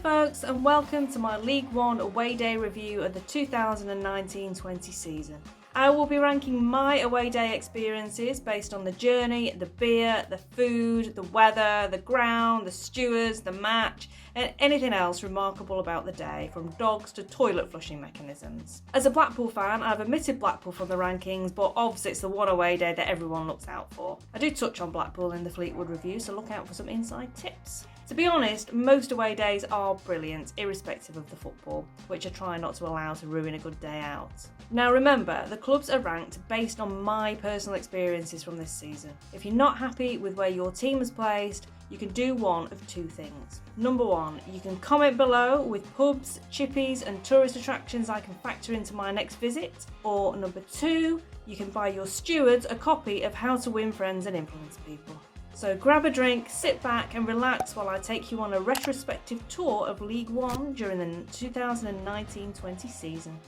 folks, and welcome to my League One away day review of the 2019-20 season. I will be ranking my away day experiences based on the journey, the beer, the food, the weather, the ground, the stewards, the match, and anything else remarkable about the day, from dogs to toilet flushing mechanisms. As a Blackpool fan, I've omitted Blackpool from the rankings, but obviously it's the one away day that everyone looks out for. I do touch on Blackpool in the Fleetwood review, so look out for some inside tips. To be honest, most away days are brilliant, irrespective of the football, which I try not to allow to ruin a good day out. Now remember, the clubs are ranked based on my personal experiences from this season. If you're not happy with where your team is placed, you can do one of two things. Number one, you can comment below with pubs, chippies and tourist attractions I can factor into my next visit. Or number two, you can buy your stewards a copy of How to Win Friends and Influence People. So grab a drink, sit back and relax while I take you on a retrospective tour of League One during the 2019-20 season.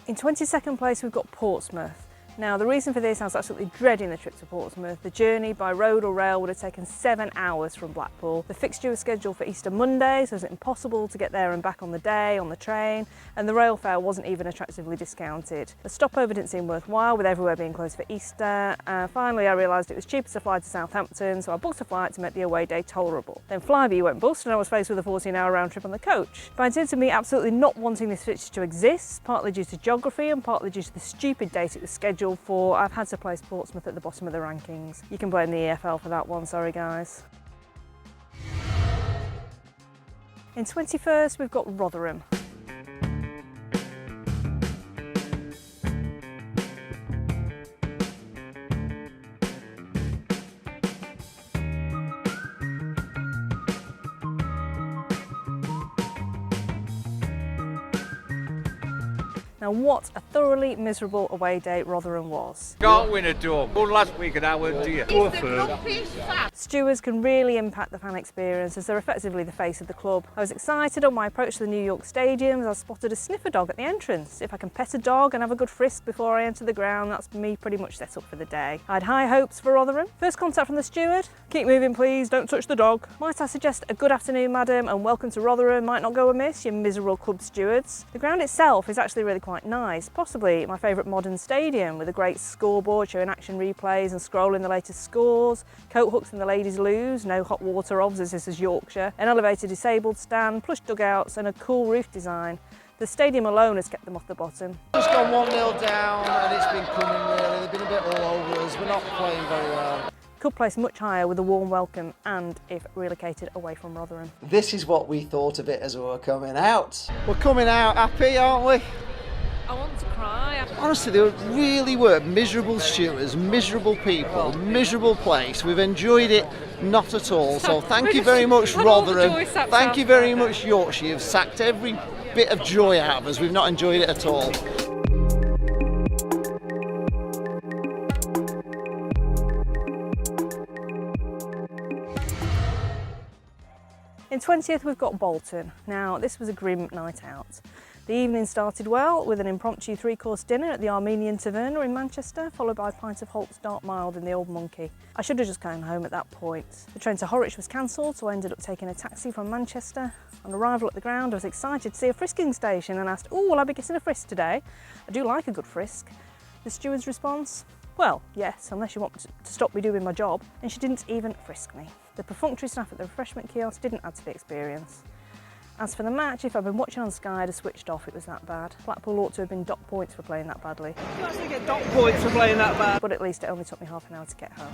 In 22nd place we've got Portsmouth. Now the reason for this, I was absolutely dreading the trip to Portsmouth. The journey by road or rail would have taken 7 hours from Blackpool. The fixture was scheduled for Easter Monday, so it was impossible to get there and back on the day on the train, and the rail fare wasn't even attractively discounted. The stopover didn't seem worthwhile with everywhere being closed for Easter. Finally I realised it was cheaper to fly to Southampton, so I booked a flight to make the away day tolerable. Then Flybe went bust and I was faced with a 14-hour round trip on the coach. But instead of me absolutely not wanting this fixture to exist, partly due to geography and partly due to the stupid date it was scheduled for, I've had to place Portsmouth at the bottom of the rankings. You can blame the EFL for that one, sorry guys. In 21st we've got Rotherham. Now what a thoroughly miserable away day Rotherham was. Can't win a dog. Well, last week an hour, do you? Stewards can really impact the fan experience as they're effectively the face of the club. I was excited on my approach to the New York stadiums. I spotted a sniffer dog at the entrance. If I can pet a dog and have a good frisk before I enter the ground, that's me pretty much set up for the day. I had high hopes for Rotherham. First contact from the steward: keep moving please, don't touch the dog. Might I suggest a good afternoon madam and welcome to Rotherham might not go amiss, you miserable club stewards. The ground itself is actually really quite nice, possibly my favourite modern stadium, with a great scoreboard showing action replays and scrolling the latest scores, coat hooks in the ladies' loos, no hot water obs as this is Yorkshire, an elevated disabled stand, plush dugouts and a cool roof design. The stadium alone has kept them off the bottom. Just gone 1-0 down and it's been coming really, they've been a bit all over us, we're not playing very well. Could place much higher with a warm welcome and if relocated away from Rotherham. This is what we thought of it as we were coming out. We're coming out happy, aren't we? I want to cry. Honestly, they really were miserable stewards, miserable people, miserable place. We've enjoyed it not at all. So thank you very much Rotherham, thank you very much Yorkshire. You've sacked every bit of joy out of us. We've not enjoyed it at all. In 20th we've got Bolton. Now this was a grim night out. The evening started well with an impromptu three-course dinner at the Armenian Taverna in Manchester, followed by a pint of Holt's Dark Mild in the Old Monkey. I should have just gone home at that point. The train to Horwich was cancelled, so I ended up taking a taxi from Manchester. On arrival at the ground, I was excited to see a frisking station and asked, "Oh, will I be getting a frisk today? I do like a good frisk." The steward's response? Well, yes, unless you want to stop me doing my job. And she didn't even frisk me. The perfunctory staff at the refreshment kiosk didn't add to the experience. As for the match, if I'd been watching on Sky, I'd have switched off, it was that bad. Blackpool ought to have been docked points for playing that badly. You actually get docked points for playing that bad. But at least it only took me half an hour to get home.